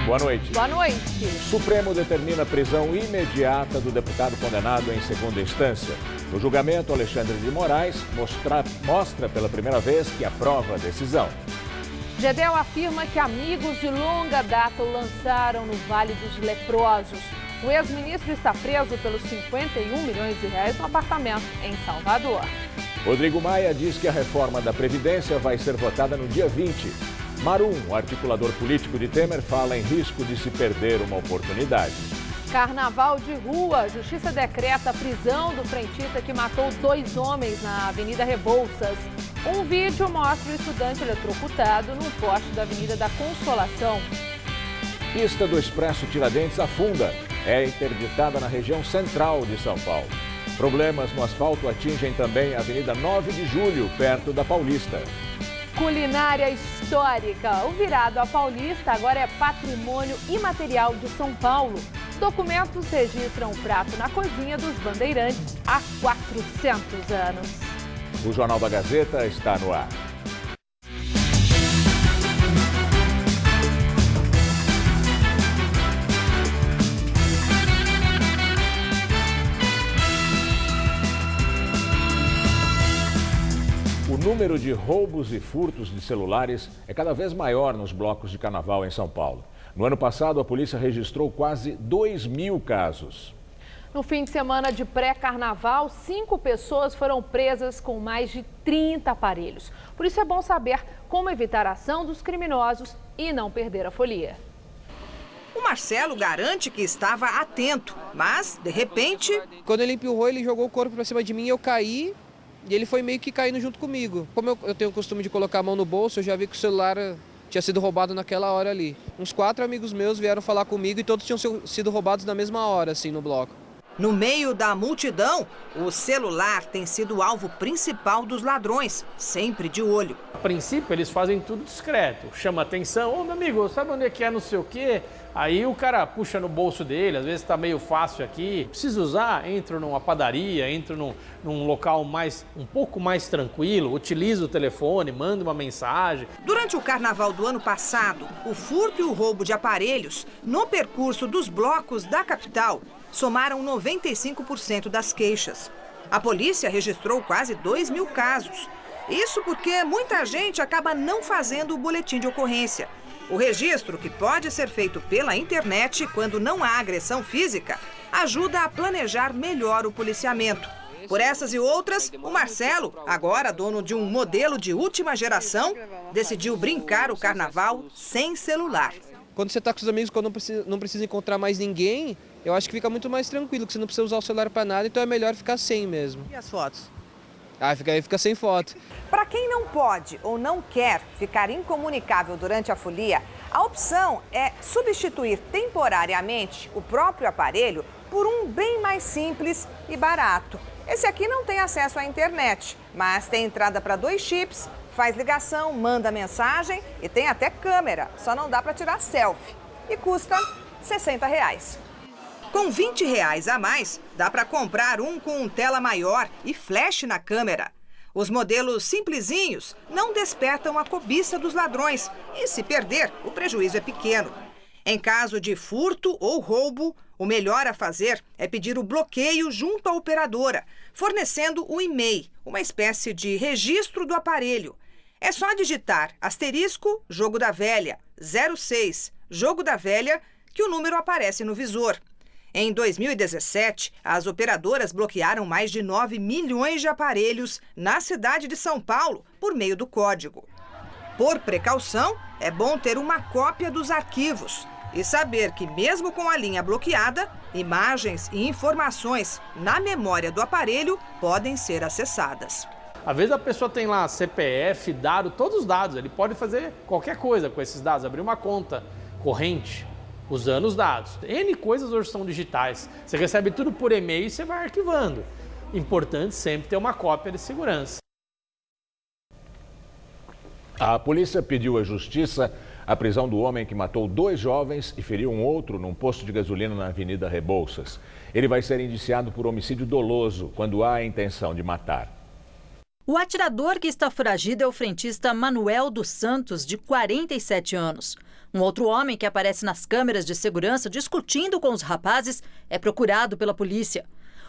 Boa noite. Boa noite. O Supremo determina a prisão imediata do deputado condenado em segunda instância. No julgamento, Alexandre de Moraes mostra pela primeira vez que aprova a decisão. Gedel afirma que amigos de longa data o lançaram no Vale dos Leprosos. O ex-ministro está preso pelos 51 milhões de reais no apartamento em Salvador. Rodrigo Maia diz que a reforma da Previdência vai ser votada no dia 20. Marum, o articulador político de Temer, fala em risco de se perder uma oportunidade. Carnaval de rua. Justiça decreta a prisão do frentista que matou 2 homens na Avenida Rebouças. Um vídeo mostra o estudante eletrocutado num poste da Avenida da Consolação. Pista do Expresso Tiradentes afunda. É interditada na região central de São Paulo. Problemas no asfalto atingem também a Avenida 9 de Julho, perto da Paulista. Culinária histórica. O virado à Paulista agora é patrimônio imaterial de São Paulo. Documentos registram o prato na cozinha dos Bandeirantes há 400 anos. O Jornal da Gazeta está no ar. O número de roubos e furtos de celulares é cada vez maior nos blocos de carnaval em São Paulo. No ano passado, a polícia registrou quase 2.000 casos. No fim de semana de pré-carnaval, 5 pessoas foram presas com mais de 30 aparelhos. Por isso é bom saber como evitar a ação dos criminosos e não perder a folia. O Marcelo garante que estava atento, mas, de repente... Quando ele empurrou, ele jogou o corpo para cima de mim e eu caí. E ele foi meio que caindo junto comigo. Como eu tenho o costume de colocar a mão no bolso, eu já vi que o celular tinha sido roubado naquela hora ali. Uns 4 amigos meus vieram falar comigo e todos tinham sido roubados na mesma hora, assim, no bloco. No meio da multidão, o celular tem sido o alvo principal dos ladrões, sempre de olho. A princípio, eles fazem tudo discreto, chama atenção. Ô, meu amigo, sabe onde é que é não sei o quê? Aí o cara puxa no bolso dele, às vezes está meio fácil aqui. Precisa usar, entro numa padaria, entro num local um pouco mais tranquilo, utilizo o telefone, mando uma mensagem. Durante o carnaval do ano passado, o furto e o roubo de aparelhos no percurso dos blocos da capital somaram 95% das queixas. A polícia registrou quase 2.000 casos. Isso porque muita gente acaba não fazendo o boletim de ocorrência. O registro, que pode ser feito pela internet quando não há agressão física, ajuda a planejar melhor o policiamento. Por essas e outras, o Marcelo, agora dono de um modelo de última geração, decidiu brincar o carnaval sem celular. Quando você está com os amigos, quando não precisa encontrar mais ninguém, eu acho que fica muito mais tranquilo, que você não precisa usar o celular para nada, então é melhor ficar sem mesmo. E as fotos? Fica sem foto. Para quem não pode ou não quer ficar incomunicável durante a folia, a opção é substituir temporariamente o próprio aparelho por um bem mais simples e barato. Esse aqui não tem acesso à internet, mas tem entrada para 2 chips, faz ligação, manda mensagem e tem até câmera, só não dá para tirar selfie. E custa R$60. Com R$20 a mais, dá para comprar um com tela maior e flash na câmera. Os modelos simplesinhos não despertam a cobiça dos ladrões e, se perder, o prejuízo é pequeno. Em caso de furto ou roubo, o melhor a fazer é pedir o bloqueio junto à operadora, fornecendo o e-mail, uma espécie de registro do aparelho. É só digitar * Jogo da Velha, 06, Jogo da Velha, que o número aparece no visor. Em 2017, as operadoras bloquearam mais de 9 milhões de aparelhos na cidade de São Paulo por meio do código. Por precaução, é bom ter uma cópia dos arquivos e saber que, mesmo com a linha bloqueada, imagens e informações na memória do aparelho podem ser acessadas. Às vezes a pessoa tem lá CPF, dado, todos os dados. Ele pode fazer qualquer coisa com esses dados, abrir uma conta corrente usando os dados. N coisas hoje são digitais. Você recebe tudo por e-mail e você vai arquivando. Importante sempre ter uma cópia de segurança. A polícia pediu à justiça a prisão do homem que matou 2 jovens e feriu um outro num posto de gasolina na Avenida Rebouças. Ele vai ser indiciado por homicídio doloso quando há a intenção de matar. O atirador que está foragido é o frentista Manuel dos Santos, de 47 anos. Um outro homem que aparece nas câmeras de segurança discutindo com os rapazes é procurado pela polícia.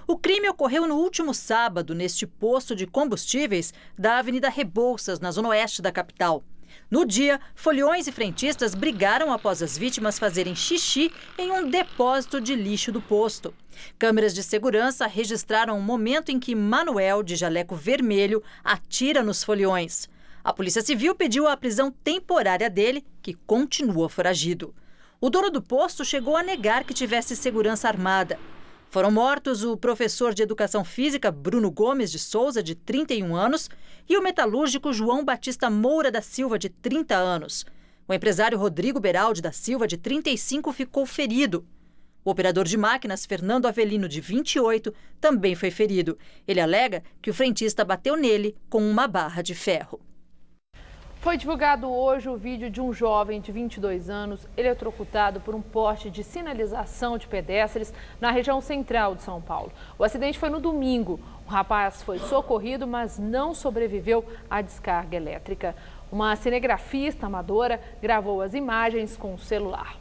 O crime ocorreu no último sábado neste posto de combustíveis da Avenida Rebouças, na zona oeste da capital. No dia, foliões e frentistas brigaram após as vítimas fazerem xixi em um depósito de lixo do posto. Câmeras de segurança registraram o momento em que Manuel, de jaleco vermelho, atira nos foliões. A Polícia Civil pediu a prisão temporária dele, que continua foragido. O dono do posto chegou a negar que tivesse segurança armada. Foram mortos o professor de Educação Física Bruno Gomes de Souza, de 31 anos, e o metalúrgico João Batista Moura da Silva, de 30 anos. O empresário Rodrigo Beraldi da Silva, de 35, ficou ferido. O operador de máquinas Fernando Avelino, de 28, também foi ferido. Ele alega que o frentista bateu nele com uma barra de ferro. Foi divulgado hoje o vídeo de um jovem de 22 anos eletrocutado por um poste de sinalização de pedestres na região central de São Paulo. O acidente foi no domingo. O rapaz foi socorrido, mas não sobreviveu à descarga elétrica. Uma cinegrafista amadora gravou as imagens com o celular.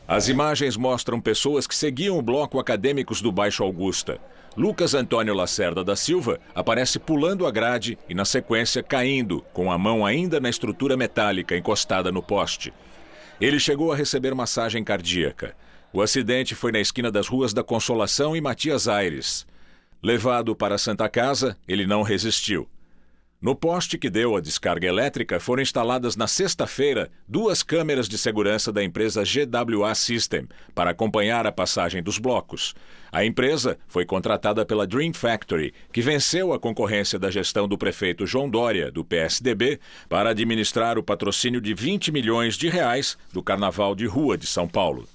As imagens mostram pessoas que seguiam o bloco Acadêmicos do Baixo Augusta. Lucas Antônio Lacerda da Silva aparece pulando a grade e, na sequência, caindo, com a mão ainda na estrutura metálica encostada no poste. Ele chegou a receber massagem cardíaca. O acidente foi na esquina das ruas da Consolação e Matias Aires. Levado para a Santa Casa, ele não resistiu. No poste que deu a descarga elétrica foram instaladas na sexta-feira 2 câmeras de segurança da empresa GWA System para acompanhar a passagem dos blocos. A empresa foi contratada pela Dream Factory, que venceu a concorrência da gestão do prefeito João Dória, do PSDB, para administrar o patrocínio de R$20 milhões do Carnaval de Rua de São Paulo.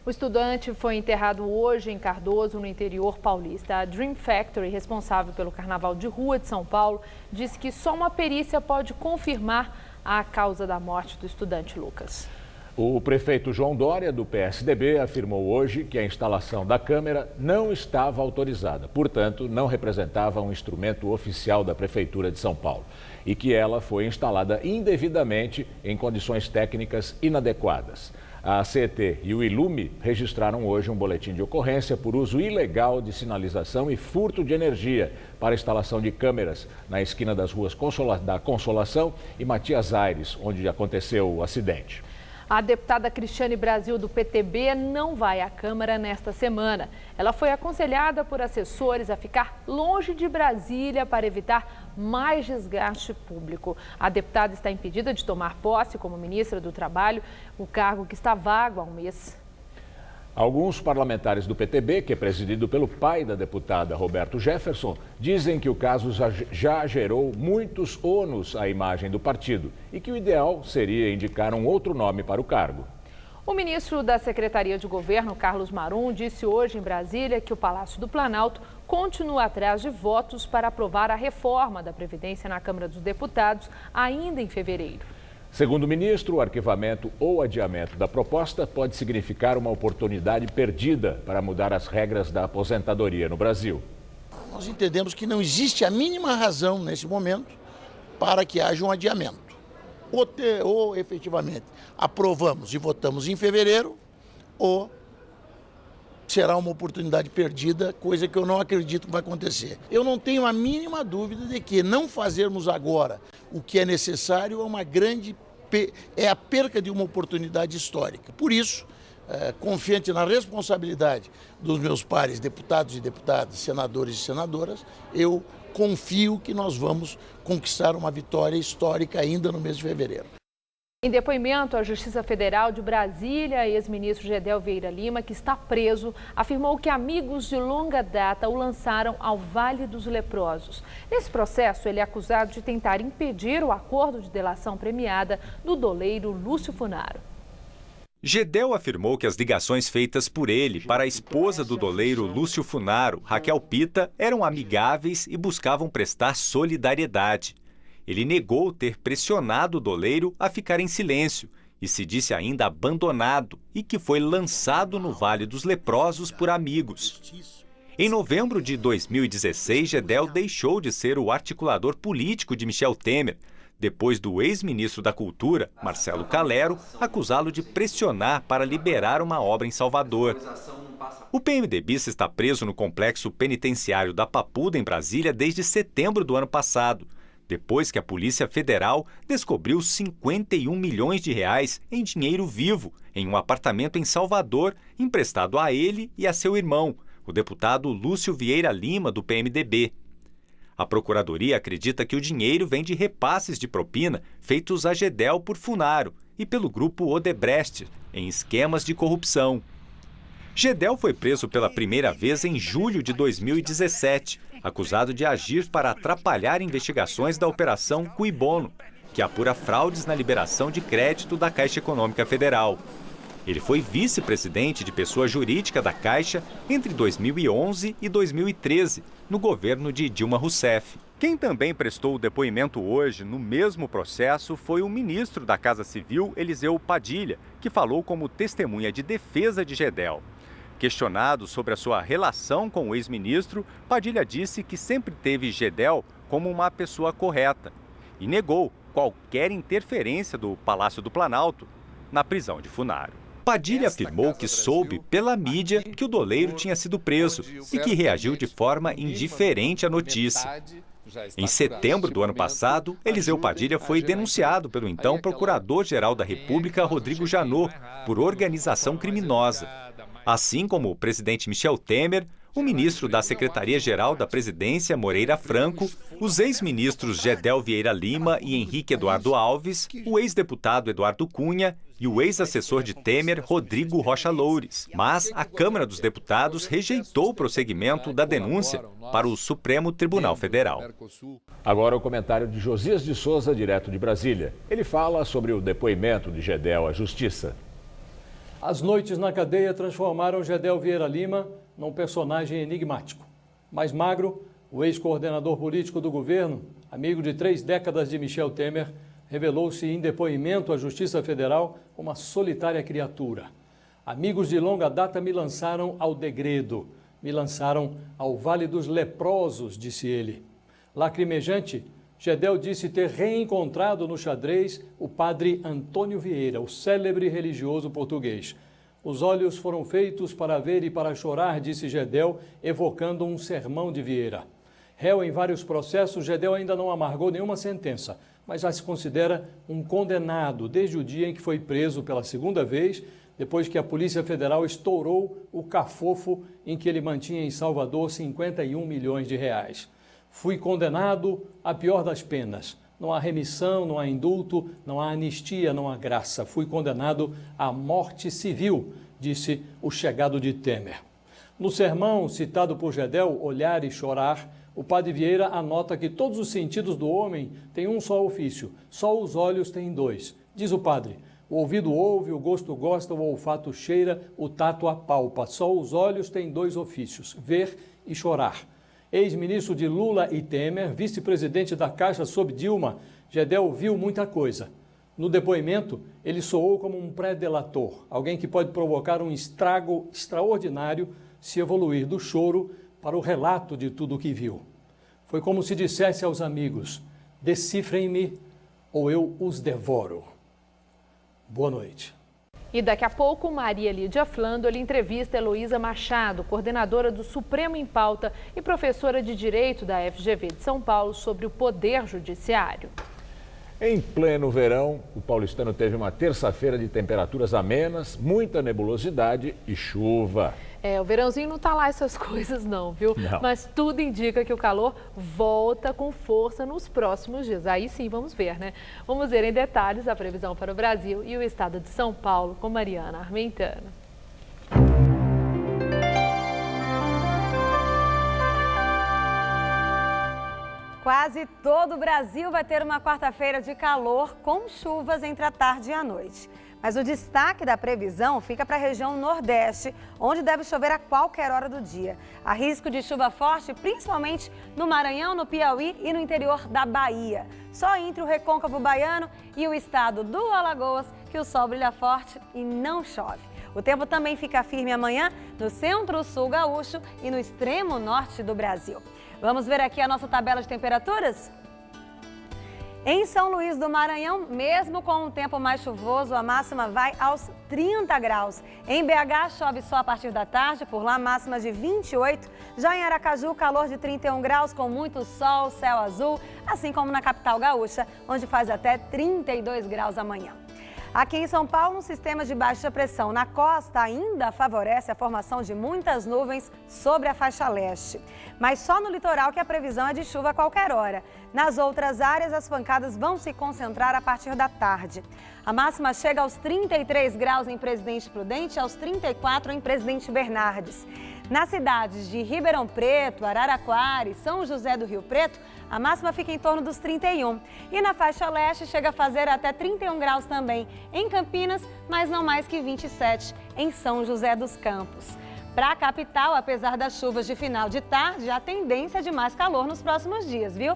O estudante foi enterrado hoje em Cardoso, no interior paulista. A Dream Factory, responsável pelo Carnaval de Rua de São Paulo, disse que só uma perícia pode confirmar a causa da morte do estudante Lucas. O prefeito João Dória, do PSDB, afirmou hoje que a instalação da câmera não estava autorizada, portanto, não representava um instrumento oficial da Prefeitura de São Paulo e que ela foi instalada indevidamente em condições técnicas inadequadas. A CET e o Ilume registraram hoje um boletim de ocorrência por uso ilegal de sinalização e furto de energia para instalação de câmeras na esquina das ruas da Consolação e Matias Aires, onde aconteceu o acidente. A deputada Cristiane Brasil, do PTB, não vai à Câmara nesta semana. Ela foi aconselhada por assessores a ficar longe de Brasília para evitar mais desgaste público. A deputada está impedida de tomar posse como ministra do Trabalho, o cargo que está vago há um mês. Alguns parlamentares do PTB, que é presidido pelo pai da deputada Roberto Jefferson, dizem que o caso já gerou muitos ônus à imagem do partido e que o ideal seria indicar um outro nome para o cargo. O ministro da Secretaria de Governo, Carlos Marum, disse hoje em Brasília que o Palácio do Planalto continua atrás de votos para aprovar a reforma da Previdência na Câmara dos Deputados ainda em fevereiro. Segundo o ministro, o arquivamento ou adiamento da proposta pode significar uma oportunidade perdida para mudar as regras da aposentadoria no Brasil. Nós entendemos que não existe a mínima razão nesse momento para que haja um adiamento. Ou efetivamente aprovamos e votamos em fevereiro, ou será uma oportunidade perdida, coisa que eu não acredito que vai acontecer. Eu não tenho a mínima dúvida de que não fazermos agora o que é necessário é a perca de uma oportunidade histórica. Por isso, confiante na responsabilidade dos meus pares, deputados e deputadas, senadores e senadoras, eu confio que nós vamos conquistar uma vitória histórica ainda no mês de fevereiro. Em depoimento à Justiça Federal de Brasília, ex-ministro Gedel Vieira Lima, que está preso, afirmou que amigos de longa data o lançaram ao Vale dos Leprosos. Nesse processo, ele é acusado de tentar impedir o acordo de delação premiada do doleiro Lúcio Funaro. Gedel afirmou que as ligações feitas por ele para a esposa do doleiro Lúcio Funaro, Raquel Pita, eram amigáveis e buscavam prestar solidariedade. Ele negou ter pressionado o doleiro a ficar em silêncio e se disse ainda abandonado e que foi lançado no Vale dos Leprosos por amigos. Em novembro de 2016, Gedel deixou de ser o articulador político de Michel Temer, depois do ex-ministro da Cultura, Marcelo Calero, acusá-lo de pressionar para liberar uma obra em Salvador. O PMDBista está preso no complexo penitenciário da Papuda, em Brasília, desde setembro do ano passado, depois que a Polícia Federal descobriu 51 milhões de reais em dinheiro vivo em um apartamento em Salvador, emprestado a ele e a seu irmão, o deputado Lúcio Vieira Lima, do PMDB. A Procuradoria acredita que o dinheiro vem de repasses de propina feitos a Gedel por Funaro e pelo grupo Odebrecht, em esquemas de corrupção. Gedel foi preso pela primeira vez em julho de 2017, acusado de agir para atrapalhar investigações da Operação Cui Bono, que apura fraudes na liberação de crédito da Caixa Econômica Federal. Ele foi vice-presidente de pessoa jurídica da Caixa entre 2011 e 2013, no governo de Dilma Rousseff. Quem também prestou o depoimento hoje no mesmo processo foi o ministro da Casa Civil, Eliseu Padilha, que falou como testemunha de defesa de Gedel. Questionado sobre a sua relação com o ex-ministro, Padilha disse que sempre teve Gedel como uma pessoa correta e negou qualquer interferência do Palácio do Planalto na prisão de Funaro. Padilha afirmou que soube pela mídia que o doleiro tinha sido preso e que reagiu de forma indiferente à notícia. Em setembro do ano passado, Eliseu Padilha foi denunciado pelo então Procurador-Geral da República, Rodrigo Janot, por organização criminosa. Assim como o presidente Michel Temer, o ministro da Secretaria-Geral da Presidência, Moreira Franco, os ex-ministros Gedel Vieira Lima e Henrique Eduardo Alves, o ex-deputado Eduardo Cunha e o ex-assessor de Temer, Rodrigo Rocha Loures. Mas a Câmara dos Deputados rejeitou o prosseguimento da denúncia para o Supremo Tribunal Federal. Agora o comentário de Josias de Souza, direto de Brasília. Ele fala sobre o depoimento de Gedel à Justiça. As noites na cadeia transformaram Gedel Vieira Lima num personagem enigmático. Mais magro, o ex-coordenador político do governo, amigo de 3 décadas de Michel Temer, revelou-se em depoimento à Justiça Federal uma solitária criatura. Amigos de longa data me lançaram ao degredo, me lançaram ao Vale dos Leprosos, disse ele. Lacrimejante, Gedel disse ter reencontrado no xadrez o padre Antônio Vieira, o célebre religioso português. Os olhos foram feitos para ver e para chorar, disse Gedel, evocando um sermão de Vieira. Réu em vários processos, Gedel ainda não amargou nenhuma sentença, mas já se considera um condenado desde o dia em que foi preso pela segunda vez, depois que a Polícia Federal estourou o cafofo em que ele mantinha em Salvador 51 milhões de reais. Fui condenado à pior das penas. Não há remissão, não há indulto, não há anistia, não há graça. Fui condenado à morte civil, disse o chegado de Temer. No sermão citado por Gedel, Olhar e Chorar, o padre Vieira anota que todos os sentidos do homem têm um só ofício, só os olhos têm 2. Diz o padre, o ouvido ouve, o gosto gosta, o olfato cheira, o tato apalpa. Só os olhos têm 2 ofícios, ver e chorar. Ex-ministro de Lula e Temer, vice-presidente da Caixa sob Dilma, Gedel viu muita coisa. No depoimento, ele soou como um pré-delator, alguém que pode provocar um estrago extraordinário se evoluir do choro para o relato de tudo o que viu. Foi como se dissesse aos amigos, decifrem-me ou eu os devoro. Boa noite. E daqui a pouco, Maria Lídia Flandoli entrevista Heloísa Machado, coordenadora do Supremo em Pauta e professora de Direito da FGV de São Paulo, sobre o Poder Judiciário. Em pleno verão, o paulistano teve uma terça-feira de temperaturas amenas, muita nebulosidade e chuva. O verãozinho não tá lá essas coisas não, viu? Não. Mas tudo indica que o calor volta com força nos próximos dias. Aí sim, vamos ver, né? Vamos ver em detalhes a previsão para o Brasil e o estado de São Paulo com Mariana Armentano. Quase todo o Brasil vai ter uma quarta-feira de calor com chuvas entre a tarde e a noite. Mas o destaque da previsão fica para a região Nordeste, onde deve chover a qualquer hora do dia. Há risco de chuva forte, principalmente no Maranhão, no Piauí e no interior da Bahia. Só entre o Recôncavo Baiano e o estado do Alagoas que o sol brilha forte e não chove. O tempo também fica firme amanhã no centro-sul gaúcho e no extremo norte do Brasil. Vamos ver aqui a nossa tabela de temperaturas? Em São Luís do Maranhão, mesmo com um tempo mais chuvoso, a máxima vai aos 30 graus. Em BH, chove só a partir da tarde, por lá máxima de 28. Já em Aracaju, calor de 31 graus, com muito sol, céu azul, assim como na capital gaúcha, onde faz até 32 graus amanhã. Aqui em São Paulo, um sistema de baixa pressão na costa ainda favorece a formação de muitas nuvens sobre a faixa leste. Mas só no litoral que a previsão é de chuva a qualquer hora. Nas outras áreas, as pancadas vão se concentrar a partir da tarde. A máxima chega aos 33 graus em Presidente Prudente e aos 34 em Presidente Bernardes. Nas cidades de Ribeirão Preto, Araraquara e São José do Rio Preto, a máxima fica em torno dos 31. E na faixa leste chega a fazer até 31 graus também em Campinas, mas não mais que 27 em São José dos Campos. Para a capital, apesar das chuvas de final de tarde, há tendência de mais calor nos próximos dias, viu?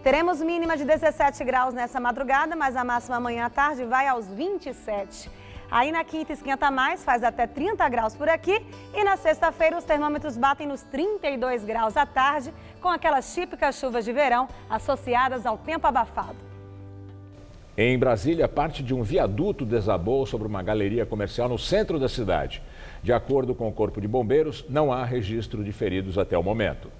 Teremos mínima de 17 graus nessa madrugada, mas a máxima amanhã à tarde vai aos 27. Aí na quinta esquenta mais, faz até 30 graus por aqui. E na sexta-feira os termômetros batem nos 32 graus à tarde, com aquelas típicas chuvas de verão associadas ao tempo abafado. Em Brasília, parte de um viaduto desabou sobre uma galeria comercial no centro da cidade. De acordo com o Corpo de Bombeiros, não há registro de feridos até o momento.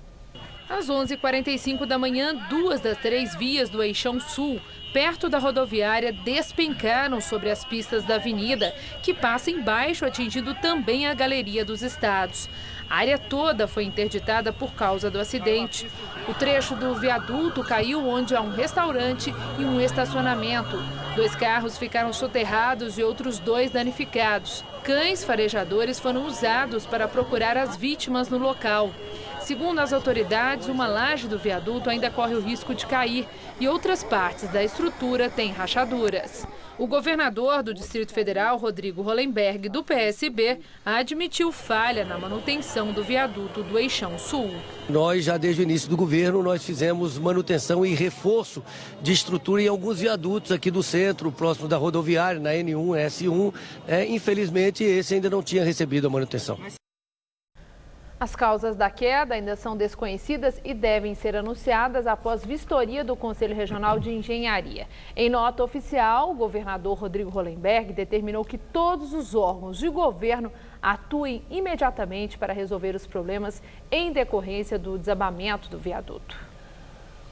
Às 11h45 da manhã, 2 das 3 vias do Eixão Sul, perto da rodoviária, despencaram sobre as pistas da avenida, que passa embaixo, atingindo também a Galeria dos Estados. A área toda foi interditada por causa do acidente. O trecho do viaduto caiu onde há um restaurante e um estacionamento. 2 carros ficaram soterrados e outros 2 danificados. Cães farejadores foram usados para procurar as vítimas no local. Segundo as autoridades, uma laje do viaduto ainda corre o risco de cair e outras partes da estrutura têm rachaduras. O governador do Distrito Federal, Rodrigo Hollenberg, do PSB, admitiu falha na manutenção do viaduto do Eixão Sul. Nós, já desde o início do governo, nós fizemos manutenção e reforço de estrutura em alguns viadutos aqui do centro, próximo da rodoviária, na N1, S1. Infelizmente, esse ainda não tinha recebido a manutenção. As causas da queda ainda são desconhecidas e devem ser anunciadas após vistoria do Conselho Regional de Engenharia. Em nota oficial, o governador Rodrigo Hollenberg determinou que todos os órgãos de governo atuem imediatamente para resolver os problemas em decorrência do desabamento do viaduto.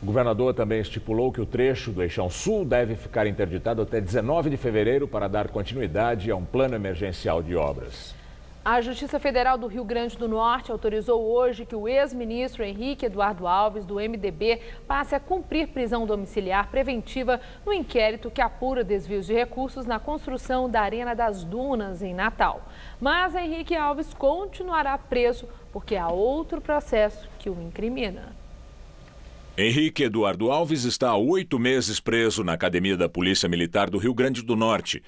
O governador também estipulou que o trecho do Eixão Sul deve ficar interditado até 19 de fevereiro para dar continuidade a um plano emergencial de obras. A Justiça Federal do Rio Grande do Norte autorizou hoje que o ex-ministro Henrique Eduardo Alves, do MDB, passe a cumprir prisão domiciliar preventiva no inquérito que apura desvios de recursos na construção da Arena das Dunas, em Natal. Mas Henrique Alves continuará preso porque há outro processo que o incrimina. Henrique Eduardo Alves está há 8 meses preso na Academia da Polícia Militar do Rio Grande do Norte,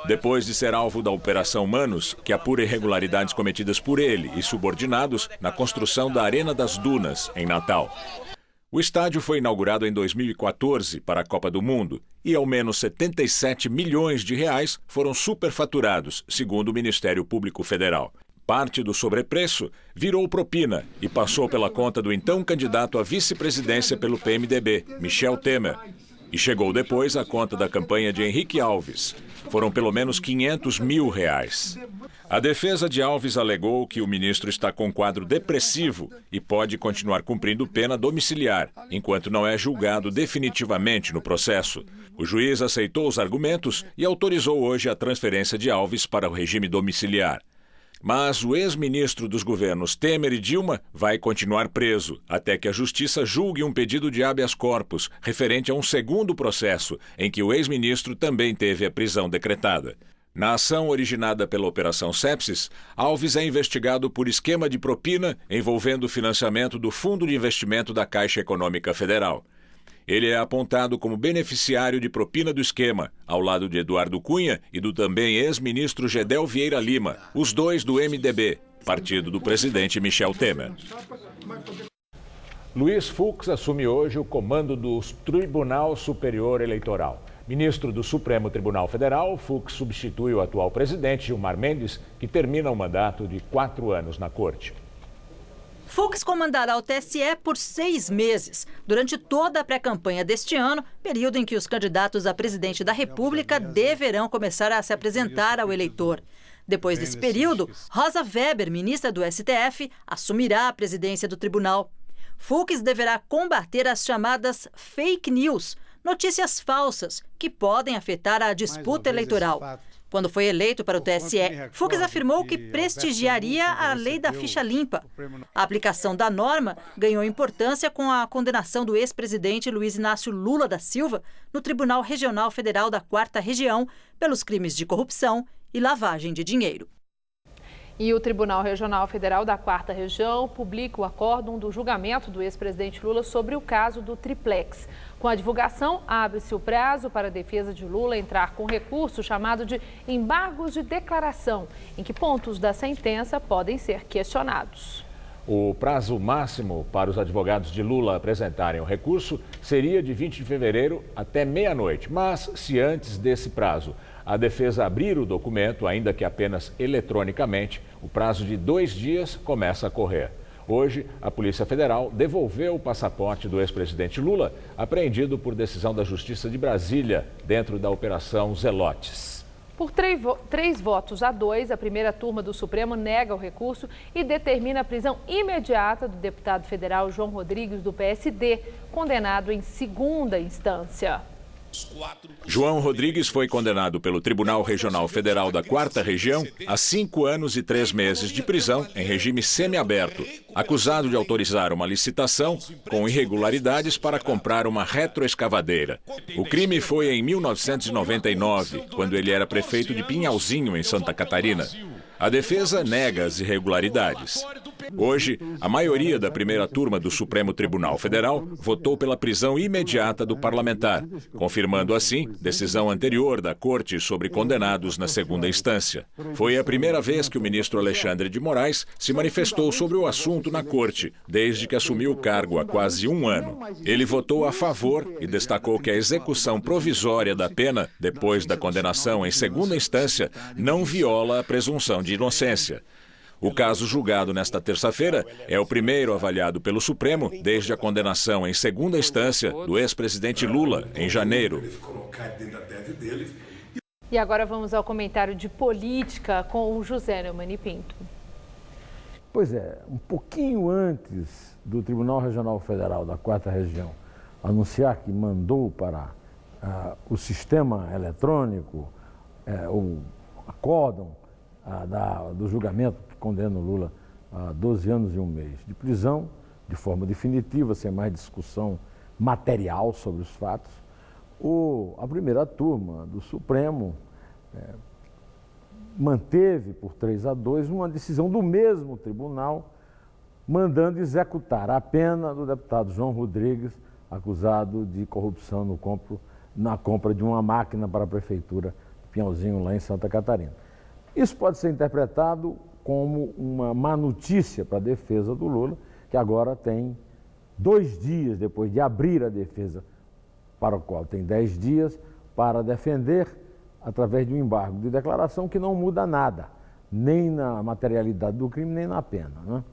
depois de ser alvo da Operação Manos, que apura irregularidades cometidas por ele e subordinados na construção da Arena das Dunas, em Natal. O estádio foi inaugurado em 2014 para a Copa do Mundo e ao menos 77 milhões de reais foram superfaturados, segundo o Ministério Público Federal. Parte do sobrepreço virou propina e passou pela conta do então candidato à vice-presidência pelo PMDB, Michel Temer. E chegou depois à conta da campanha de Henrique Alves. Foram pelo menos 500 mil reais. A defesa de Alves alegou que o ministro está com quadro depressivo e pode continuar cumprindo pena domiciliar, enquanto não é julgado definitivamente no processo. O juiz aceitou os argumentos e autorizou hoje a transferência de Alves para o regime domiciliar. Mas o ex-ministro dos governos Temer e Dilma vai continuar preso até que a Justiça julgue um pedido de habeas corpus referente a um segundo processo em que o ex-ministro também teve a prisão decretada. Na ação originada pela Operação Sepsis, Alves é investigado por esquema de propina envolvendo o financiamento do Fundo de Investimento da Caixa Econômica Federal. Ele é apontado como beneficiário de propina do esquema, ao lado de Eduardo Cunha e do também ex-ministro Gedel Vieira Lima, os dois do MDB, partido do presidente Michel Temer. Luiz Fux assume hoje o comando do Tribunal Superior Eleitoral. Ministro do Supremo Tribunal Federal, Fux substitui o atual presidente Gilmar Mendes, que termina o mandato de 4 anos na corte. Fux comandará o TSE por 6 meses, durante toda a pré-campanha deste ano, período em que os candidatos a presidente da República deverão começar a se apresentar ao eleitor. Depois desse período, Rosa Weber, ministra do STF, assumirá a presidência do tribunal. Fux deverá combater as chamadas fake news, notícias falsas, que podem afetar a disputa eleitoral. Quando foi eleito para o TSE, Fux afirmou que prestigiaria a lei da ficha limpa. A aplicação da norma ganhou importância com a condenação do ex-presidente Luiz Inácio Lula da Silva no Tribunal Regional Federal da 4ª Região pelos crimes de corrupção e lavagem de dinheiro. E o Tribunal Regional Federal da 4ª Região publica o acórdão do julgamento do ex-presidente Lula sobre o caso do Triplex. Com a divulgação, abre-se o prazo para a defesa de Lula entrar com recurso chamado de embargos de declaração, em que pontos da sentença podem ser questionados. O prazo máximo para os advogados de Lula apresentarem o recurso seria de 20 de fevereiro até meia-noite. Mas, se antes desse prazo a defesa abrir o documento, ainda que apenas eletronicamente, o prazo de 2 dias começa a correr. Hoje, a Polícia Federal devolveu o passaporte do ex-presidente Lula, apreendido por decisão da Justiça de Brasília, dentro da Operação Zelotes. Por 3 votos a 2, a primeira turma do Supremo nega o recurso e determina a prisão imediata do deputado federal João Rodrigues, do PSD, condenado em segunda instância. João Rodrigues foi condenado pelo Tribunal Regional Federal da 4ª Região a 5 anos e 3 meses de prisão em regime semiaberto, acusado de autorizar uma licitação com irregularidades para comprar uma retroescavadeira. O crime foi em 1999, quando ele era prefeito de Pinhalzinho, em Santa Catarina. A defesa nega as irregularidades. Hoje, a maioria da primeira turma do Supremo Tribunal Federal votou pela prisão imediata do parlamentar, confirmando assim decisão anterior da Corte sobre condenados na segunda instância. Foi a primeira vez que o ministro Alexandre de Moraes se manifestou sobre o assunto na Corte, desde que assumiu o cargo há quase 1 ano. Ele votou a favor e destacou que a execução provisória da pena, depois da condenação em segunda instância, não viola a presunção de inocência. O caso julgado nesta terça-feira é o primeiro avaliado pelo Supremo desde a condenação em segunda instância do ex-presidente Lula, em janeiro. E agora vamos ao comentário de política com o José Neumani Pinto. Pois é, um pouquinho antes do Tribunal Regional Federal da 4ª Região anunciar que mandou para o sistema eletrônico, o acórdão do julgamento que condena o Lula a 12 anos e 1 mês de prisão, de forma definitiva, sem mais discussão material sobre os fatos, a primeira turma do Supremo manteve por 3-2 uma decisão do mesmo tribunal, mandando executar a pena do deputado João Rodrigues, acusado de corrupção na compra de uma máquina para a prefeitura de Pinhalzinho, lá em Santa Catarina. Isso pode ser interpretado como uma má notícia para a defesa do Lula, que agora tem 2 dias depois de abrir a defesa, para o qual tem 10 dias, para defender através de um embargo de declaração que não muda nada, nem na materialidade do crime, nem na pena, né?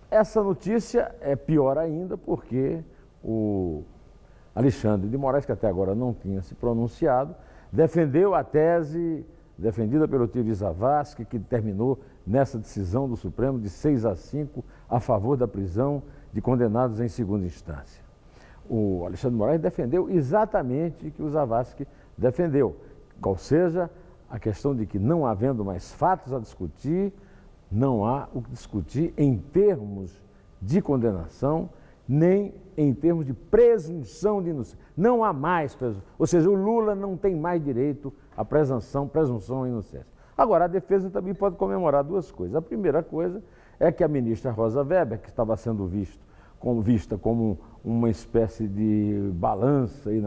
Essa notícia é pior ainda porque o Alexandre de Moraes, que até agora não tinha se pronunciado, defendeu a tese defendida pelo Thierry Zavascki, que terminou nessa decisão do Supremo de 6-5 a favor da prisão de condenados em segunda instância. O Alexandre de Moraes defendeu exatamente o que o Zavascki defendeu, qual seja a questão de que, não havendo mais fatos a discutir, não há o que discutir em termos de condenação, nem em termos de presunção de inocência. Não há mais presunção, ou seja, o Lula não tem mais direito à presunção de inocência. Agora, a defesa também pode comemorar 2 coisas. A primeira coisa é que a ministra Rosa Weber, que estava sendo vista como uma espécie de balança aí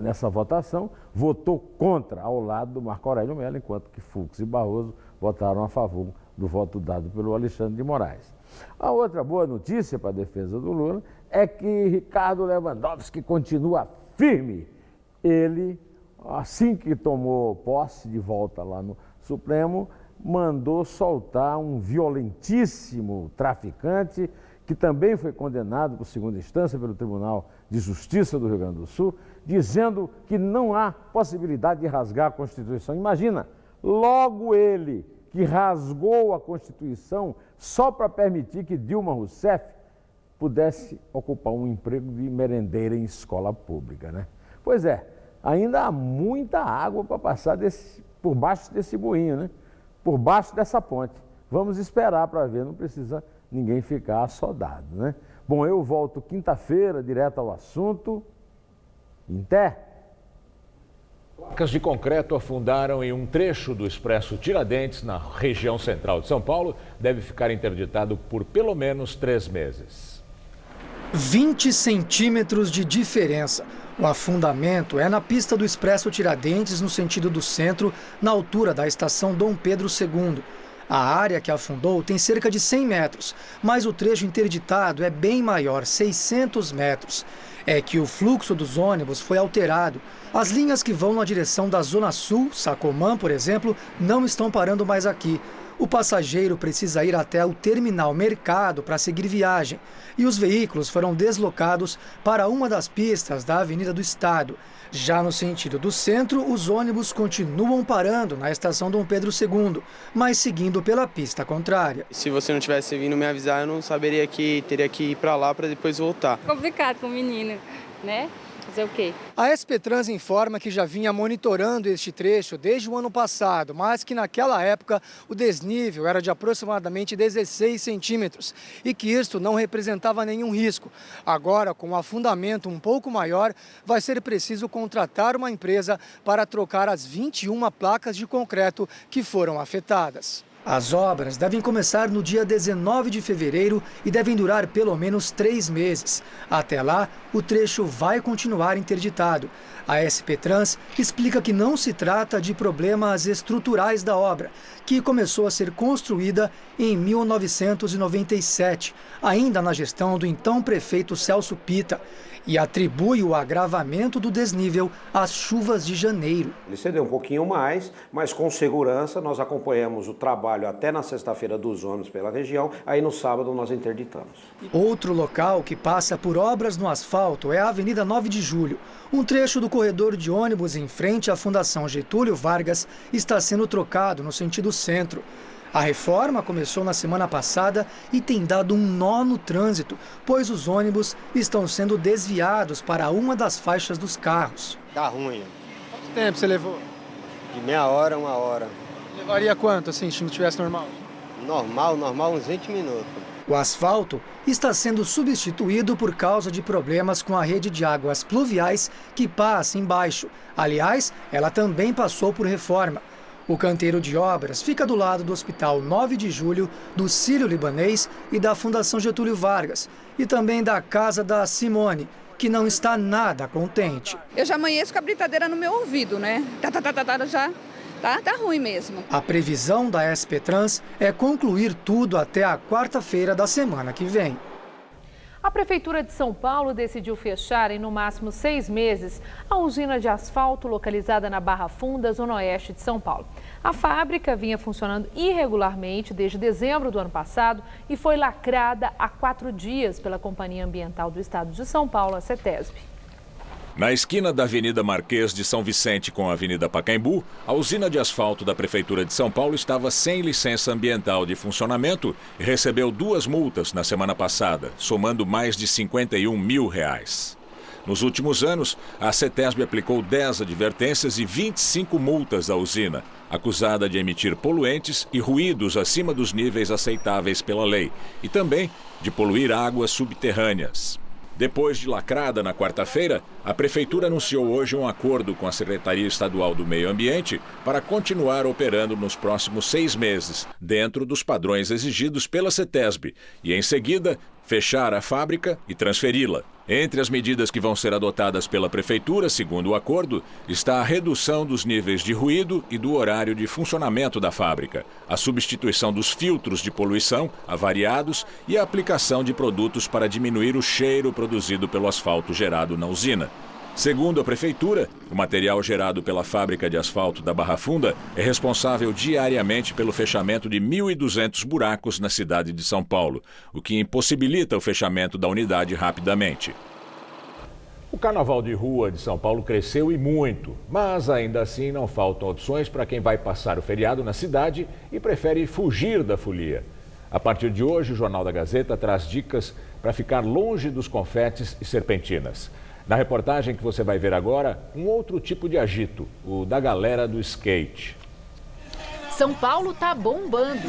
nessa votação, votou contra, ao lado do Marco Aurélio Mello, enquanto que Fux e Barroso votaram a favor do voto dado pelo Alexandre de Moraes. A outra boa notícia para a defesa do Lula é que Ricardo Lewandowski continua firme. Ele, assim que tomou posse de volta lá no Supremo, mandou soltar um violentíssimo traficante que também foi condenado por segunda instância pelo Tribunal de Justiça do Rio Grande do Sul, dizendo que não há possibilidade de rasgar a Constituição. Imagina, logo ele que rasgou a Constituição só para permitir que Dilma Rousseff pudesse ocupar um emprego de merendeira em escola pública, né? Pois é, ainda há muita água para passar por baixo desse moinho, né? Por baixo dessa ponte. Vamos esperar para ver, não precisa ninguém ficar assodado, né? Bom, eu volto quinta-feira, direto ao assunto. Até! Placas de concreto afundaram em um trecho do Expresso Tiradentes, na região central de São Paulo. Deve ficar interditado por pelo menos 3 meses. 20 centímetros de diferença. O afundamento é na pista do Expresso Tiradentes, no sentido do centro, na altura da estação Dom Pedro II. A área que afundou tem cerca de 100 metros, mas o trecho interditado é bem maior, 600 metros. É que o fluxo dos ônibus foi alterado. As linhas que vão na direção da Zona Sul, Sacomã, por exemplo, não estão parando mais aqui. O passageiro precisa ir até o terminal Mercado para seguir viagem. E os veículos foram deslocados para uma das pistas da Avenida do Estado. Já no sentido do centro, os ônibus continuam parando na estação Dom Pedro II, mas seguindo pela pista contrária. Se você não tivesse vindo me avisar, eu não saberia que teria que ir para lá para depois voltar. Complicado com o menino, né? Fazer o quê? A SP Trans informa que já vinha monitorando este trecho desde o ano passado, mas que naquela época o desnível era de aproximadamente 16 centímetros e que isto não representava nenhum risco. Agora, com um afundamento um pouco maior, vai ser preciso contratar uma empresa para trocar as 21 placas de concreto que foram afetadas. As obras devem começar no dia 19 de fevereiro e devem durar pelo menos 3 meses. Até lá, o trecho vai continuar interditado. A SP Trans explica que não se trata de problemas estruturais da obra, que começou a ser construída em 1997, ainda na gestão do então prefeito Celso Pitta, e atribui o agravamento do desnível às chuvas de janeiro. Ele cedeu um pouquinho mais, mas com segurança nós acompanhamos o trabalho até na sexta-feira dos ônibus pela região, aí no sábado nós interditamos. Outro local que passa por obras no asfalto é a Avenida 9 de Julho. Um trecho do corredor de ônibus em frente à Fundação Getúlio Vargas está sendo trocado no sentido centro. A reforma começou na semana passada e tem dado um nó no trânsito, pois os ônibus estão sendo desviados para uma das faixas dos carros. Tá ruim. Quanto tempo você levou? De meia hora, 1 hora. Levaria quanto, assim, se não tivesse normal? Normal, uns 20 minutos. O asfalto está sendo substituído por causa de problemas com a rede de águas pluviais que passa embaixo. Aliás, ela também passou por reforma. O canteiro de obras fica do lado do Hospital 9 de Julho, do Sírio-Libanês e da Fundação Getúlio Vargas, e também da casa da Simone, que não está nada contente. Eu já amanheço com a britadeira no meu ouvido, né? Tá ruim mesmo. A previsão da SP Trans é concluir tudo até a quarta-feira da semana que vem. A Prefeitura de São Paulo decidiu fechar em no máximo 6 meses a usina de asfalto localizada na Barra Funda, zona oeste de São Paulo. A fábrica vinha funcionando irregularmente desde dezembro do ano passado e foi lacrada há 4 dias pela Companhia Ambiental do Estado de São Paulo, a CETESB. Na esquina da Avenida Marquês de São Vicente com a Avenida Pacaembu, a usina de asfalto da Prefeitura de São Paulo estava sem licença ambiental de funcionamento e recebeu 2 multas na semana passada, somando mais de R$51 mil. Nos últimos anos, a CETESB aplicou 10 advertências e 25 multas à usina, acusada de emitir poluentes e ruídos acima dos níveis aceitáveis pela lei, e também de poluir águas subterrâneas. Depois de lacrada na quarta-feira, a Prefeitura anunciou hoje um acordo com a Secretaria Estadual do Meio Ambiente para continuar operando nos próximos 6 meses, dentro dos padrões exigidos pela CETESB, e em seguida fechar a fábrica e transferi-la. Entre as medidas que vão ser adotadas pela Prefeitura, segundo o acordo, está a redução dos níveis de ruído e do horário de funcionamento da fábrica, a substituição dos filtros de poluição avariados e a aplicação de produtos para diminuir o cheiro produzido pelo asfalto gerado na usina. Segundo a Prefeitura, o material gerado pela fábrica de asfalto da Barra Funda é responsável diariamente pelo fechamento de 1.200 buracos na cidade de São Paulo, o que impossibilita o fechamento da unidade rapidamente. O carnaval de rua de São Paulo cresceu e muito, mas ainda assim não faltam opções para quem vai passar o feriado na cidade e prefere fugir da folia. A partir de hoje, o Jornal da Gazeta traz dicas para ficar longe dos confetes e serpentinas. Na reportagem que você vai ver agora, um outro tipo de agito, o da galera do skate. São Paulo tá bombando.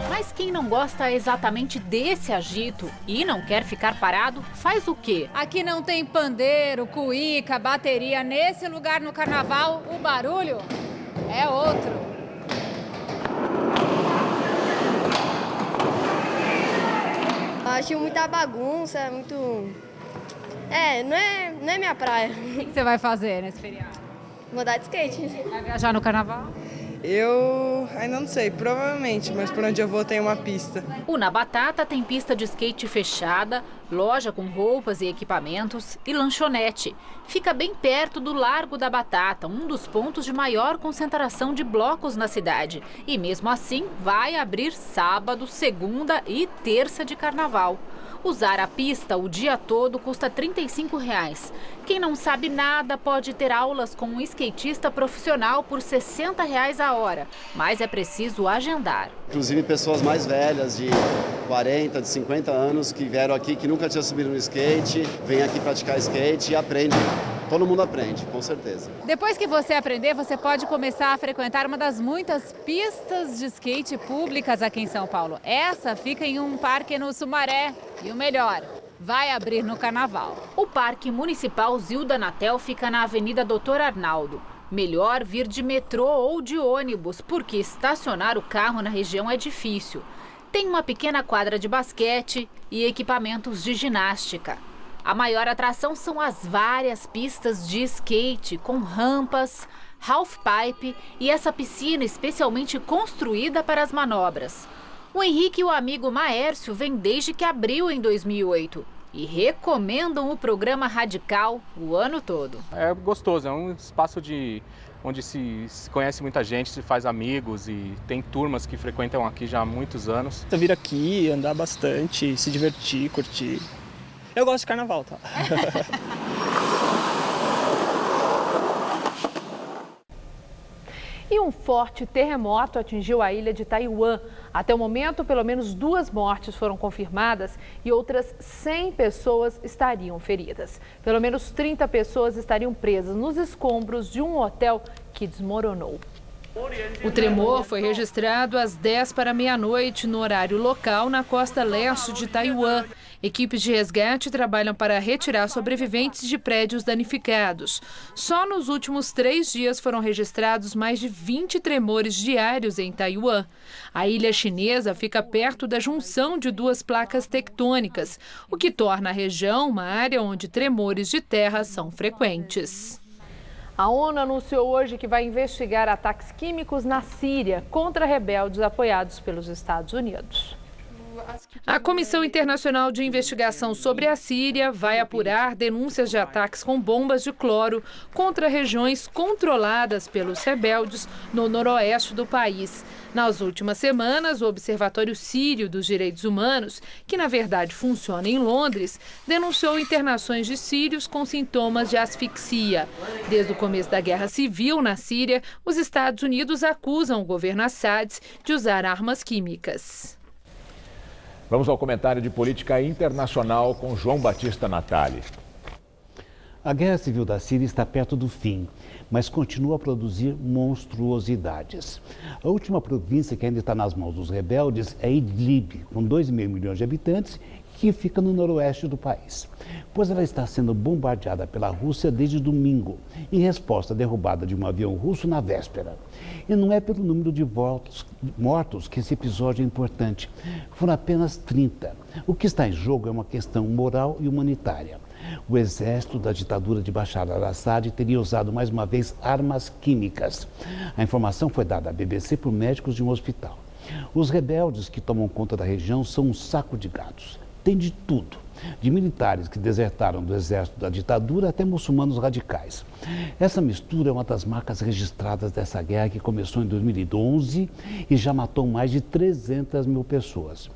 Mas quem não gosta exatamente desse agito e não quer ficar parado, faz o quê? Aqui não tem pandeiro, cuíca, bateria. Nesse lugar no carnaval, o barulho é outro. Acho muita bagunça, muito... não é minha praia. O que você vai fazer nesse feriado? Vou dar de skate. Vai viajar no carnaval? Eu ainda não sei, provavelmente, mas por onde eu vou tem uma pista. O Na Batata tem pista de skate fechada, loja com roupas e equipamentos e lanchonete. Fica bem perto do Largo da Batata, um dos pontos de maior concentração de blocos na cidade. E mesmo assim, vai abrir sábado, segunda e terça de carnaval. Usar a pista o dia todo custa R$ 35. Quem não sabe nada pode ter aulas com um skatista profissional por R$ 60 a hora, mas é preciso agendar. Inclusive pessoas mais velhas, de 40, de 50 anos, que vieram aqui, que nunca tinham subido no skate, vêm aqui praticar skate e aprendem. Todo mundo aprende, com certeza. Depois que você aprender, você pode começar a frequentar uma das muitas pistas de skate públicas aqui em São Paulo. Essa fica em um parque no Sumaré. E o melhor, vai abrir no carnaval. O Parque Municipal Zilda Natel fica na Avenida Doutor Arnaldo. Melhor vir de metrô ou de ônibus, porque estacionar o carro na região é difícil. Tem uma pequena quadra de basquete e equipamentos de ginástica. A maior atração são as várias pistas de skate, com rampas, halfpipe e essa piscina especialmente construída para as manobras. O Henrique e o amigo Maércio vêm desde que abriu em 2008 e recomendam o programa Radical o ano todo. É gostoso, é um espaço onde se conhece muita gente, se faz amigos e tem turmas que frequentam aqui já há muitos anos. Vir aqui, andar bastante, se divertir, curtir. Eu gosto de carnaval, tá? E um forte terremoto atingiu a ilha de Taiwan. Até o momento, pelo menos 2 mortes foram confirmadas e outras 100 pessoas estariam feridas. Pelo menos 30 pessoas estariam presas nos escombros de um hotel que desmoronou. O tremor foi registrado às 10 para meia-noite no horário local na costa leste de Taiwan. Equipes de resgate trabalham para retirar sobreviventes de prédios danificados. Só nos últimos 3 dias foram registrados mais de 20 tremores diários em Taiwan. A ilha chinesa fica perto da junção de 2 placas tectônicas, o que torna a região uma área onde tremores de terra são frequentes. A ONU anunciou hoje que vai investigar ataques químicos na Síria contra rebeldes apoiados pelos Estados Unidos. A Comissão Internacional de Investigação sobre a Síria vai apurar denúncias de ataques com bombas de cloro contra regiões controladas pelos rebeldes no noroeste do país. Nas últimas semanas, o Observatório Sírio dos Direitos Humanos, que na verdade funciona em Londres, denunciou internações de sírios com sintomas de asfixia. Desde o começo da guerra civil na Síria, os Estados Unidos acusam o governo Assad de usar armas químicas. Vamos ao comentário de política internacional com João Batista Natali. A guerra civil da Síria está perto do fim, mas continua a produzir monstruosidades. A última província que ainda está nas mãos dos rebeldes é Idlib, com 2,5 milhões de habitantes, que fica no noroeste do país, pois ela está sendo bombardeada pela Rússia desde domingo, em resposta à derrubada de um avião russo na véspera. E não é pelo número de mortos que esse episódio é importante, foram apenas 30. O que está em jogo é uma questão moral e humanitária. O exército da ditadura de Bashar al-Assad teria usado mais uma vez armas químicas. A informação foi dada à BBC por médicos de um hospital. Os rebeldes que tomam conta da região são um saco de gatos. Tem de tudo. De militares que desertaram do exército da ditadura até muçulmanos radicais. Essa mistura é uma das marcas registradas dessa guerra que começou em 2011 e já matou mais de 300 mil pessoas.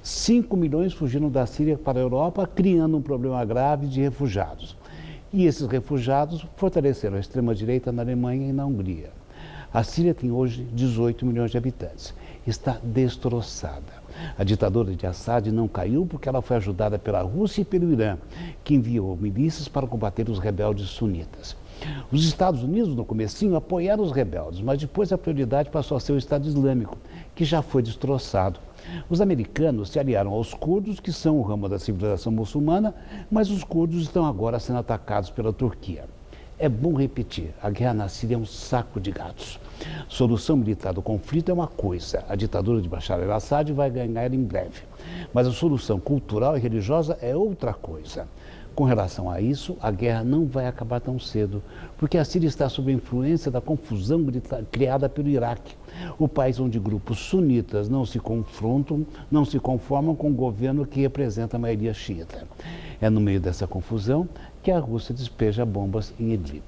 5 milhões fugiram da Síria para a Europa, criando um problema grave de refugiados. E esses refugiados fortaleceram a extrema-direita na Alemanha e na Hungria. A Síria tem hoje 18 milhões de habitantes. Está destroçada. A ditadura de Assad não caiu porque ela foi ajudada pela Rússia e pelo Irã, que enviou milícias para combater os rebeldes sunitas. Os Estados Unidos, no comecinho, apoiaram os rebeldes, mas depois a prioridade passou a ser o Estado Islâmico, que já foi destroçado. Os americanos se aliaram aos curdos, que são o ramo da civilização muçulmana, mas os curdos estão agora sendo atacados pela Turquia. É bom repetir, a guerra na Síria é um saco de gatos. Solução militar do conflito é uma coisa, a ditadura de Bashar al-Assad vai ganhar em breve. Mas a solução cultural e religiosa é outra coisa. Com relação a isso, a guerra não vai acabar tão cedo, porque a Síria está sob a influência da confusão criada pelo Iraque, o país onde grupos sunitas não se conformam com o governo que representa a maioria xiita. É no meio dessa confusão que a Rússia despeja bombas em Idlib.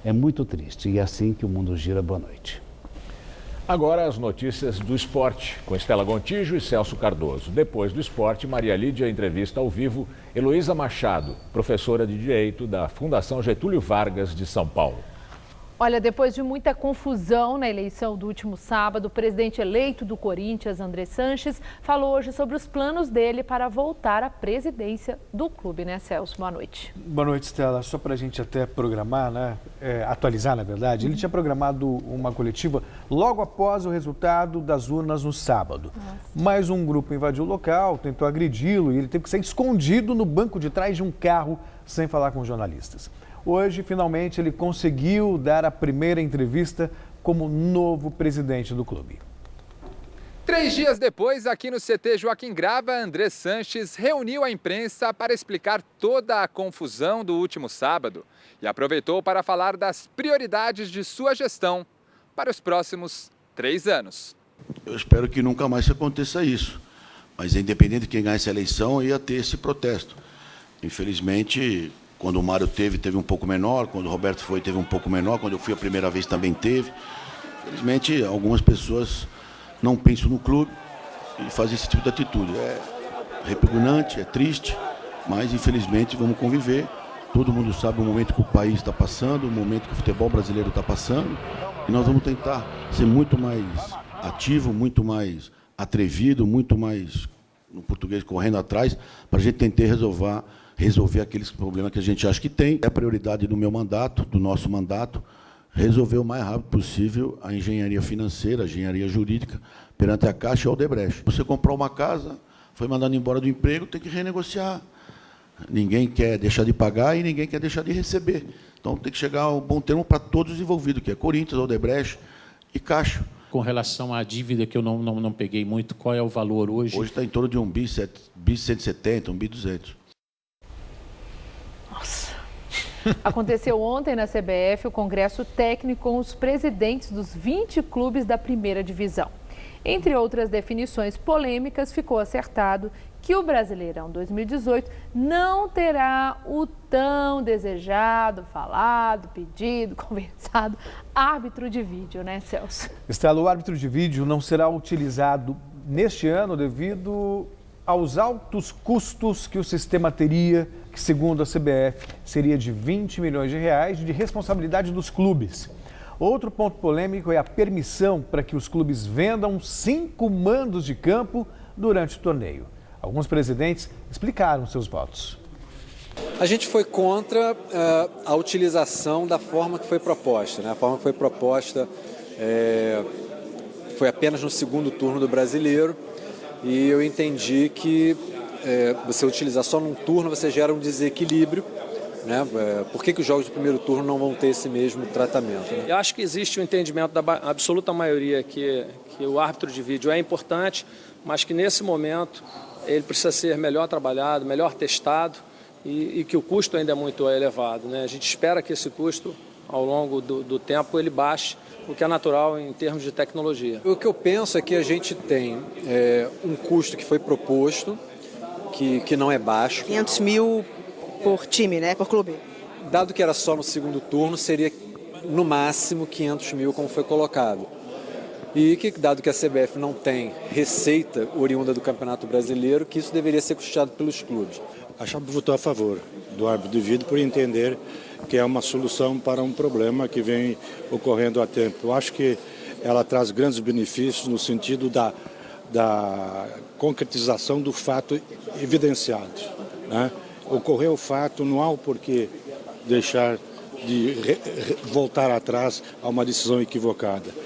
É muito triste e é assim que o mundo gira. Boa noite. Agora as notícias do esporte, com Estela Gontijo e Celso Cardoso. Depois do esporte, Maria Lídia entrevista ao vivo Heloísa Machado, professora de Direito da Fundação Getúlio Vargas de São Paulo. Olha, depois de muita confusão na eleição do último sábado, o presidente eleito do Corinthians, André Sanches, falou hoje sobre os planos dele para voltar à presidência do clube, né, Celso? Boa noite. Boa noite, Estela. Só para a gente até programar, né, atualizar, na verdade, ele tinha programado uma coletiva logo após o resultado das urnas no sábado. Mas um grupo invadiu o local, tentou agredi-lo e ele teve que ser escondido no banco de trás de um carro sem falar com jornalistas. Hoje, finalmente, ele conseguiu dar a primeira entrevista como novo presidente do clube. 3 dias depois, aqui no CT Joaquim Grava, André Sanches reuniu a imprensa para explicar toda a confusão do último sábado e aproveitou para falar das prioridades de sua gestão para os próximos 3 anos. Eu espero que nunca mais aconteça isso, mas independente de quem ganhar essa eleição, ia ter esse protesto. Infelizmente, quando o Mário teve um pouco menor, quando o Roberto foi, teve um pouco menor, quando eu fui a primeira vez também teve. Infelizmente, algumas pessoas não pensam no clube e fazem esse tipo de atitude. É repugnante, é triste, mas infelizmente vamos conviver. Todo mundo sabe o momento que o país está passando, o momento que o futebol brasileiro está passando, e nós vamos tentar ser muito mais ativo, muito mais atrevido, muito mais, no português, correndo atrás, para a gente tentar resolver aqueles problemas que a gente acha que tem. É a prioridade do meu mandato, do nosso mandato, resolver o mais rápido possível a engenharia financeira, a engenharia jurídica, perante a Caixa e a Odebrecht. Você comprou uma casa, foi mandado embora do emprego, tem que renegociar. Ninguém quer deixar de pagar e ninguém quer deixar de receber. Então tem que chegar a um bom termo para todos os envolvidos, que é Corinthians, Odebrecht e Caixa. Com relação à dívida, que eu não peguei muito, qual é o valor hoje? Hoje está em torno de 1.170, 1.200. Aconteceu ontem na CBF o congresso técnico com os presidentes dos 20 clubes da primeira divisão. Entre outras definições polêmicas, ficou acertado que o Brasileirão 2018 não terá o tão desejado, falado, pedido, conversado árbitro de vídeo, né, Celso? Estela, o árbitro de vídeo não será utilizado neste ano devido aos altos custos que o sistema teria, que segundo a CBF seria de 20 milhões de reais de responsabilidade dos clubes. Outro ponto polêmico é a permissão para que os clubes vendam 5 mandos de campo durante o torneio. Alguns presidentes explicaram seus votos. A gente foi contra a utilização da forma que foi proposta, né? A forma que foi proposta foi apenas no segundo turno do Brasileiro e eu entendi que você utilizar só num turno, você gera um desequilíbrio. Né? Por que os jogos de primeiro turno não vão ter esse mesmo tratamento? Né? Eu acho que existe um entendimento da absoluta maioria que o árbitro de vídeo é importante, mas que nesse momento ele precisa ser melhor trabalhado, melhor testado e que o custo ainda é muito elevado. Né? A gente espera que esse custo ao longo do tempo, ele baixe, o que é natural em termos de tecnologia. O que eu penso é que a gente tem um custo que foi proposto, que não é baixo. 500 mil por time, né? Por clube. Dado que era só no segundo turno, seria no máximo 500 mil, como foi colocado. E que, dado que a CBF não tem receita oriunda do Campeonato Brasileiro, que isso deveria ser custeado pelos clubes. A Chape votou a favor do árbitro de vídeo por entender que é uma solução para um problema que vem ocorrendo há tempo. Eu acho que ela traz grandes benefícios no sentido da concretização do fato evidenciado, né? Ocorreu o fato, não há o porquê deixar de voltar atrás a uma decisão equivocada.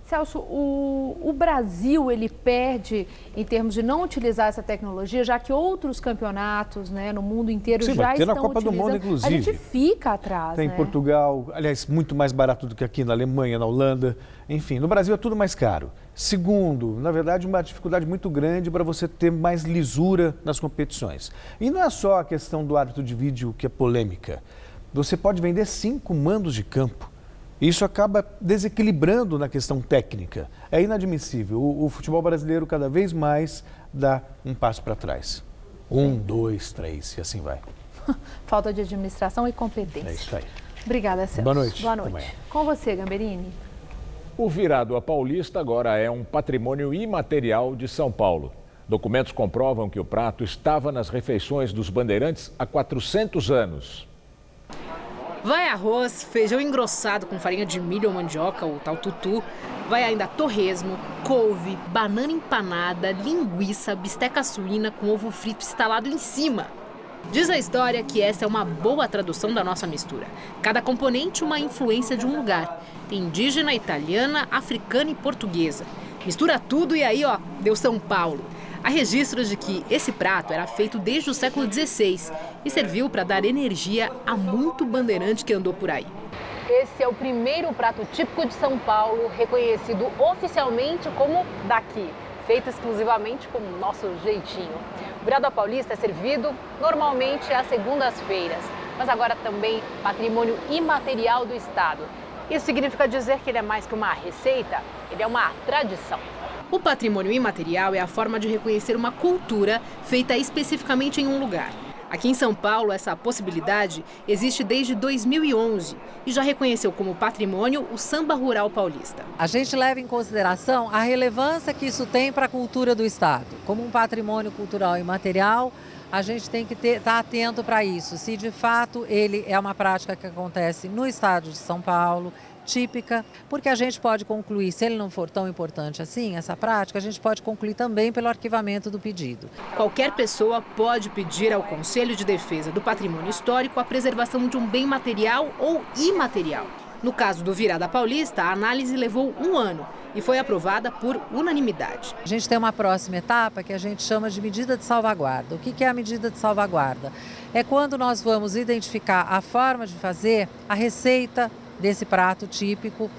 Celso, o Brasil, ele perde em termos de não utilizar essa tecnologia, já que outros campeonatos, né, no mundo inteiro já vai ter estão na Copa utilizando. do Mundo, inclusive. A gente fica atrás, Tem né? em Portugal, aliás, muito mais barato do que aqui na Alemanha, na Holanda. Enfim, no Brasil é tudo mais caro. Segundo, na verdade, uma dificuldade muito grande para você ter mais lisura nas competições. E não é só a questão do árbitro de vídeo que é polêmica. Você pode vender 5 mandos de campo. Isso acaba desequilibrando na questão técnica. É inadmissível. O futebol brasileiro cada vez mais dá um passo para trás. 1, 2, 3 e assim vai. Falta de administração e competência. É isso aí. Obrigada, Celso. Boa noite. Boa noite. Com você, Gamberini. O virado a Paulista agora é um patrimônio imaterial de São Paulo. Documentos comprovam que o prato estava nas refeições dos bandeirantes há 400 anos. Vai arroz, feijão engrossado com farinha de milho ou mandioca, o tal tutu. Vai ainda torresmo, couve, banana empanada, linguiça, bisteca suína com ovo frito estalado em cima. Diz a história que essa é uma boa tradução da nossa mistura. Cada componente uma influência de um lugar. Indígena, italiana, africana e portuguesa. Mistura tudo e aí, ó, deu São Paulo. Há registros de que esse prato era feito desde o século XVI e serviu para dar energia a muito bandeirante que andou por aí. Esse é o primeiro prato típico de São Paulo, reconhecido oficialmente como daqui, feito exclusivamente com o nosso jeitinho. O virado à Paulista é servido normalmente às segundas-feiras, mas agora também patrimônio imaterial do Estado. Isso significa dizer que ele é mais que uma receita, ele é uma tradição. O patrimônio imaterial é a forma de reconhecer uma cultura feita especificamente em um lugar. Aqui em São Paulo, essa possibilidade existe desde 2011 e já reconheceu como patrimônio o samba rural paulista. A gente leva em consideração a relevância que isso tem para a cultura do Estado. Como um patrimônio cultural imaterial, a gente tem que estar atento para isso. Se de fato ele é uma prática que acontece no estado de São Paulo, típica, porque a gente pode concluir, se ele não for tão importante assim, essa prática, a gente pode concluir também pelo arquivamento do pedido. Qualquer pessoa pode pedir ao Conselho de Defesa do Patrimônio Histórico a preservação de um bem material ou imaterial. No caso do Virada Paulista, a análise levou 1 ano e foi aprovada por unanimidade. A gente tem uma próxima etapa que a gente chama de medida de salvaguarda. O que é a medida de salvaguarda? É quando nós vamos identificar a forma de fazer, a receita desse prato típico,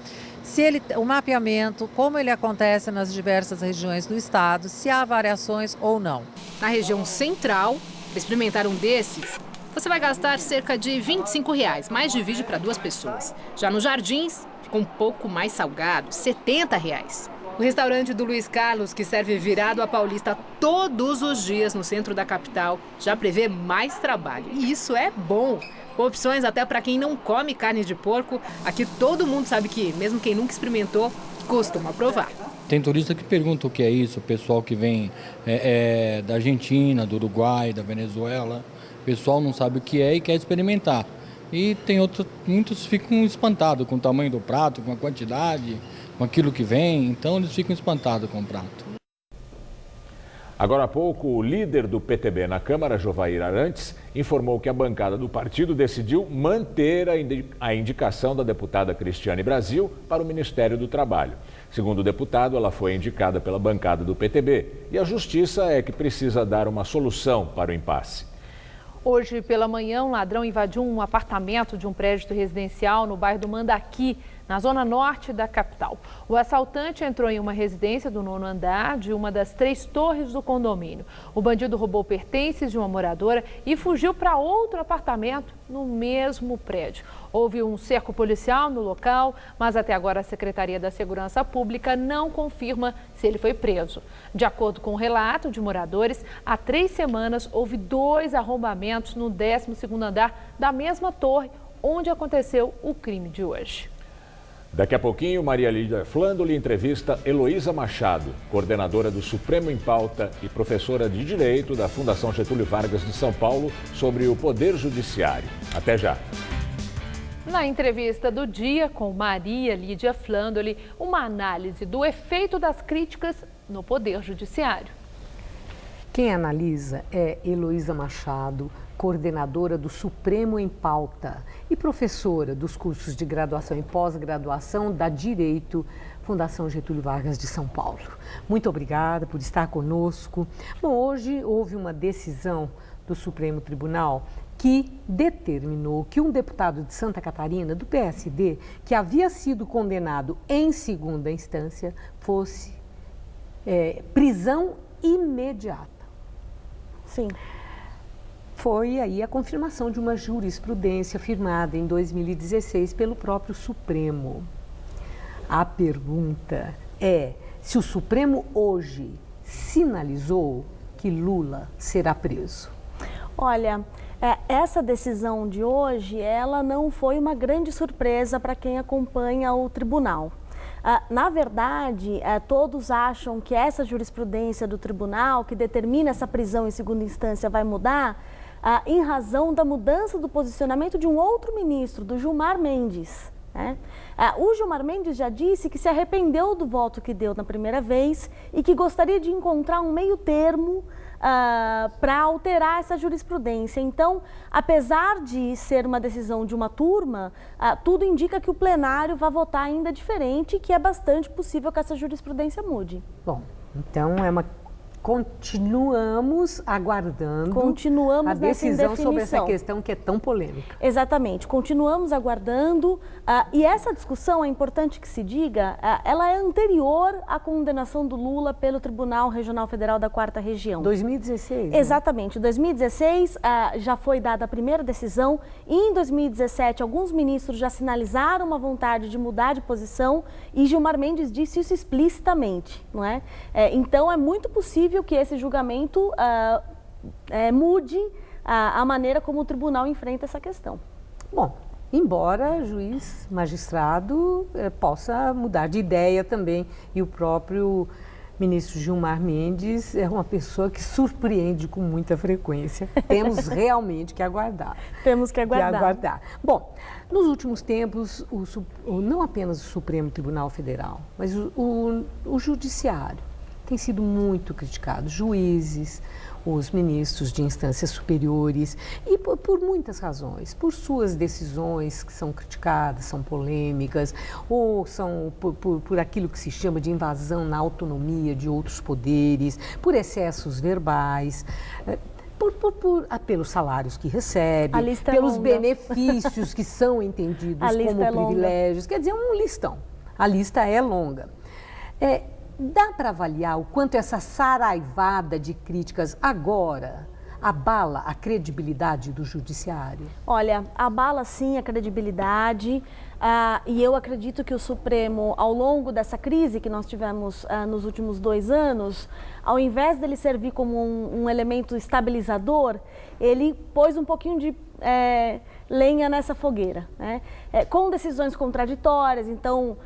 o mapeamento, como ele acontece nas diversas regiões do estado, se há variações ou não. Na região central, para experimentar um desses, você vai gastar cerca de R$25, mais divide para 2 pessoas. Já nos Jardins, fica um pouco mais salgado, R$70. O restaurante do Luiz Carlos, que serve virado à Paulista todos os dias no centro da capital, já prevê mais trabalho. E isso é bom. Opções até para quem não come carne de porco. Aqui todo mundo sabe que, mesmo quem nunca experimentou, costuma provar. Tem turista que pergunta o que é isso, o pessoal que vem da Argentina, do Uruguai, da Venezuela. O pessoal não sabe o que é e quer experimentar. E tem muitos ficam espantados com o tamanho do prato, com a quantidade, com aquilo que vem. Então eles ficam espantados com o prato. Agora há pouco, o líder do PTB na Câmara, Jovair Arantes, informou que a bancada do partido decidiu manter a indicação da deputada Cristiane Brasil para o Ministério do Trabalho. Segundo o deputado, ela foi indicada pela bancada do PTB e a Justiça é que precisa dar uma solução para o impasse. Hoje pela manhã, um ladrão invadiu um apartamento de um prédio residencial no bairro do Mandaqui, na zona norte da capital. O assaltante entrou em uma residência do 9º andar de uma das 3 torres do condomínio. O bandido roubou pertences de uma moradora e fugiu para outro apartamento no mesmo prédio. Houve um cerco policial no local, mas até agora a Secretaria da Segurança Pública não confirma se ele foi preso. De acordo com o relato de moradores, há 3 semanas houve 2 arrombamentos no 12º andar da mesma torre onde aconteceu o crime de hoje. Daqui a pouquinho, Maria Lídia Flandoli entrevista Heloísa Machado, coordenadora do Supremo em Pauta e professora de Direito da Fundação Getúlio Vargas de São Paulo, sobre o Poder Judiciário. Até já! Na entrevista do dia com Maria Lídia Flandoli, uma análise do efeito das críticas no Poder Judiciário. Quem analisa é Heloísa Machado, coordenadora do Supremo em Pauta e professora dos cursos de graduação e pós-graduação da Direito, Fundação Getúlio Vargas de São Paulo. Muito obrigada por estar conosco. Bom, hoje houve uma decisão do Supremo Tribunal que determinou que um deputado de Santa Catarina, do PSD, que havia sido condenado em segunda instância, fosse prisão imediata. Sim. Foi aí a confirmação de uma jurisprudência firmada em 2016 pelo próprio Supremo. A pergunta é se o Supremo hoje sinalizou que Lula será preso. Olha, essa decisão de hoje, ela não foi uma grande surpresa para quem acompanha o tribunal. Na verdade, todos acham que essa jurisprudência do tribunal, que determina essa prisão em segunda instância, vai mudar em razão da mudança do posicionamento de um outro ministro, do Gilmar Mendes. Né? O Gilmar Mendes já disse que se arrependeu do voto que deu na primeira vez e que gostaria de encontrar um meio termo para alterar essa jurisprudência. Então, apesar de ser uma decisão de uma turma, tudo indica que o plenário vai votar ainda diferente e que é bastante possível que essa jurisprudência mude. Bom, então continuamos aguardando a decisão sobre essa questão que é tão polêmica. Exatamente, continuamos aguardando e essa discussão, é importante que se diga, ela é anterior à condenação do Lula pelo Tribunal Regional Federal da 4ª Região. 2016. Exatamente, em 2016 já foi dada a primeira decisão e em 2017 alguns ministros já sinalizaram uma vontade de mudar de posição e Gilmar Mendes disse isso explicitamente, não é? Então é muito possível que esse julgamento mude a maneira como o tribunal enfrenta essa questão. Bom, embora juiz, magistrado possa mudar de ideia também e o próprio ministro Gilmar Mendes é uma pessoa que surpreende com muita frequência. Temos realmente que aguardar. Temos que aguardar. Bom, nos últimos tempos, não apenas o Supremo Tribunal Federal, mas o Judiciário tem sido muito criticado, juízes, os ministros de instâncias superiores, e por muitas razões, por suas decisões que são criticadas, são polêmicas, ou são por aquilo que se chama de invasão na autonomia de outros poderes, por excessos verbais, pelos salários que recebem, pelos benefícios que são entendidos como privilégios, quer dizer, um listão. A lista é longa. Dá para avaliar o quanto essa saraivada de críticas agora abala a credibilidade do judiciário? Olha, abala sim a credibilidade e eu acredito que o Supremo, ao longo dessa crise que nós tivemos nos últimos 2 anos, ao invés dele servir como um elemento estabilizador, ele pôs um pouquinho de lenha nessa fogueira, né? Com decisões contraditórias. Então,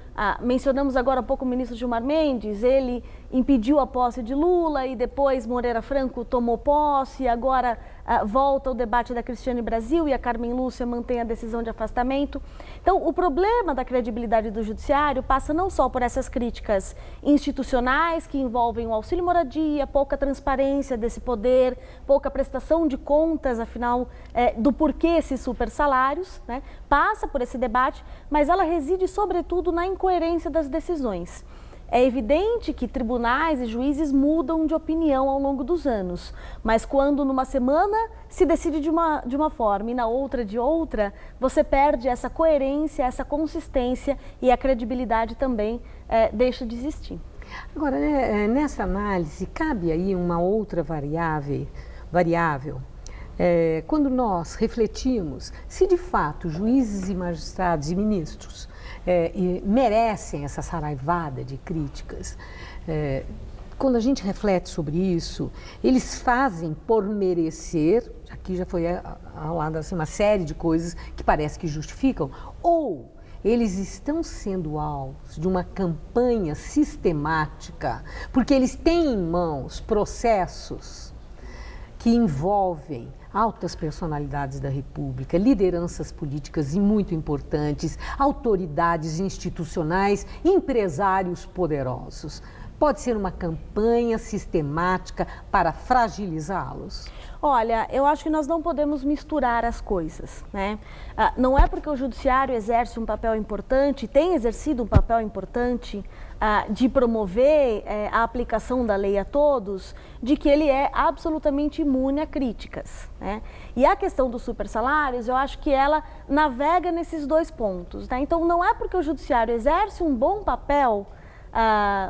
mencionamos agora há pouco o ministro Gilmar Mendes, ele impediu a posse de Lula e depois Moreira Franco tomou posse, agora volta o debate da Cristiane Brasil e a Carmen Lúcia mantém a decisão de afastamento. Então, o problema da credibilidade do judiciário passa não só por essas críticas institucionais que envolvem o auxílio moradia, pouca transparência desse poder, pouca prestação de contas, afinal, do porquê esses super salários, né? Passa por esse debate, mas ela reside sobretudo na incoerência das decisões. É evidente que tribunais e juízes mudam de opinião ao longo dos anos, mas quando numa semana se decide de uma forma e na outra de outra, você perde essa coerência, essa consistência e a credibilidade também deixa de existir. Agora, nessa análise, cabe aí uma outra variável, quando nós refletimos se de fato juízes e magistrados e ministros merecem essa saraivada de críticas. Quando a gente reflete sobre isso, eles fazem por merecer, aqui já foi ao lado assim, uma série de coisas que parece que justificam, ou eles estão sendo alvos de uma campanha sistemática, porque eles têm em mãos processos que envolvem altas personalidades da República, lideranças políticas e muito importantes, autoridades institucionais, empresários poderosos. Pode ser uma campanha sistemática para fragilizá-los? Olha, eu acho que nós não podemos misturar as coisas, né? Não é porque o judiciário exerce um papel importante, tem exercido um papel importante de promover a aplicação da lei a todos, de que ele é absolutamente imune a críticas, né? E a questão dos supersalários, eu acho que ela navega nesses dois pontos, né? Então, não é porque o judiciário exerce um bom papel,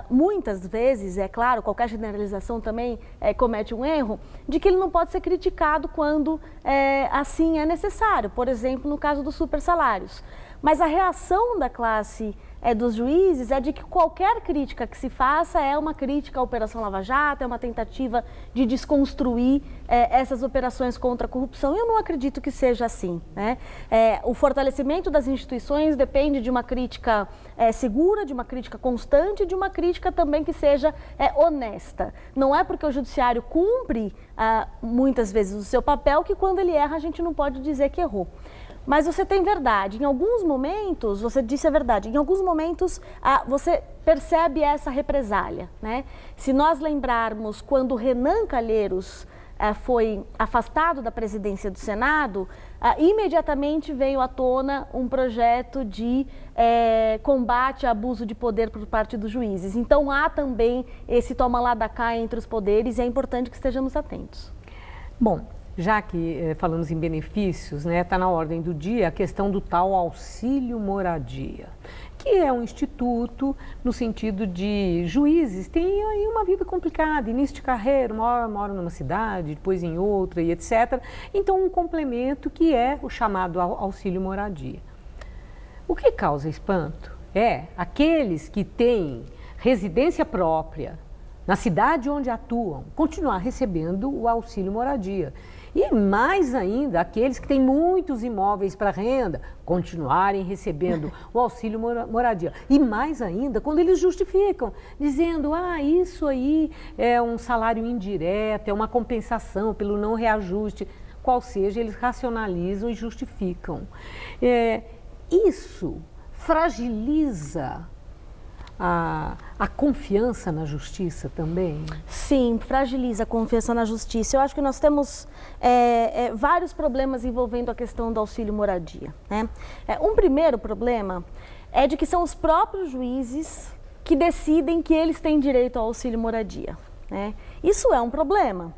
muitas vezes, é claro, qualquer generalização também comete um erro, de que ele não pode ser criticado quando assim é necessário, por exemplo, no caso dos supersalários. Mas a reação da classe dos juízes é de que qualquer crítica que se faça é uma crítica à Operação Lava Jato, é uma tentativa de desconstruir essas operações contra a corrupção. E eu não acredito que seja assim, né? O fortalecimento das instituições depende de uma crítica segura, de uma crítica constante, de uma crítica também que seja honesta. Não é porque o judiciário cumpre muitas vezes o seu papel que quando ele erra a gente não pode dizer que errou. Mas você tem verdade, em alguns momentos, você disse a verdade, em alguns momentos você percebe essa represália, né? Se nós lembrarmos quando Renan Calheiros foi afastado da presidência do Senado, imediatamente veio à tona um projeto de combate a abuso de poder por parte dos juízes. Então há também esse toma lá da cá entre os poderes e é importante que estejamos atentos. Bom, já que falamos em benefícios, né, está na ordem do dia a questão do tal auxílio moradia, que é um instituto no sentido de juízes têm aí uma vida complicada, início de carreira, uma hora moram numa cidade, depois em outra e etc. Então um complemento que é o chamado auxílio moradia. O que causa espanto é aqueles que têm residência própria na cidade onde atuam, continuar recebendo o auxílio moradia. E mais ainda, aqueles que têm muitos imóveis para renda, continuarem recebendo o auxílio moradia. E mais ainda, quando eles justificam, dizendo, isso aí é um salário indireto, é uma compensação pelo não reajuste, qual seja, eles racionalizam e justificam. Isso fragiliza a confiança na justiça também? Sim, fragiliza a confiança na justiça. Eu acho que nós temos vários problemas envolvendo a questão do auxílio moradia, né? Um primeiro problema é de que são os próprios juízes que decidem que eles têm direito ao auxílio moradia, né? Isso é um problema.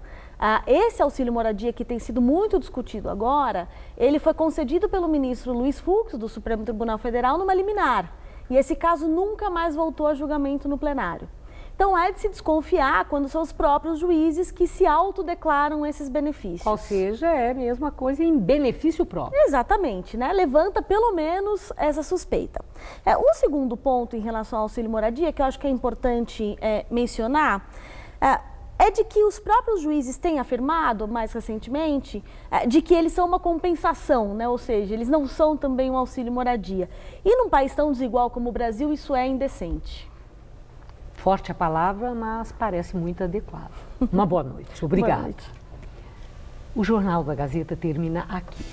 Esse auxílio moradia que tem sido muito discutido agora, ele foi concedido pelo ministro Luiz Fux, do Supremo Tribunal Federal, numa liminar. E esse caso nunca mais voltou a julgamento no plenário. Então é de se desconfiar quando são os próprios juízes que se autodeclaram esses benefícios. Ou seja, é a mesma coisa em benefício próprio. Exatamente, né? Levanta pelo menos essa suspeita. Um segundo ponto em relação ao auxílio moradia, que eu acho que é importante mencionar, é de que os próprios juízes têm afirmado, mais recentemente, de que eles são uma compensação, né? Ou seja, eles não são também um auxílio moradia. E num país tão desigual como o Brasil, isso é indecente. Forte a palavra, mas parece muito adequado. Uma boa noite. Obrigada. Boa noite. O Jornal da Gazeta termina aqui.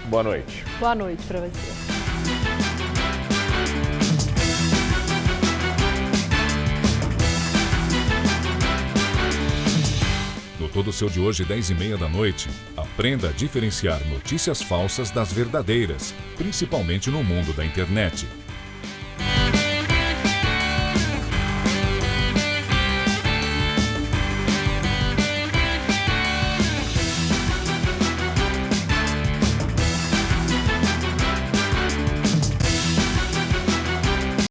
Boa noite. Boa noite para você. No Todo Seu de hoje, 10h30 da noite, aprenda a diferenciar notícias falsas das verdadeiras, principalmente no mundo da internet.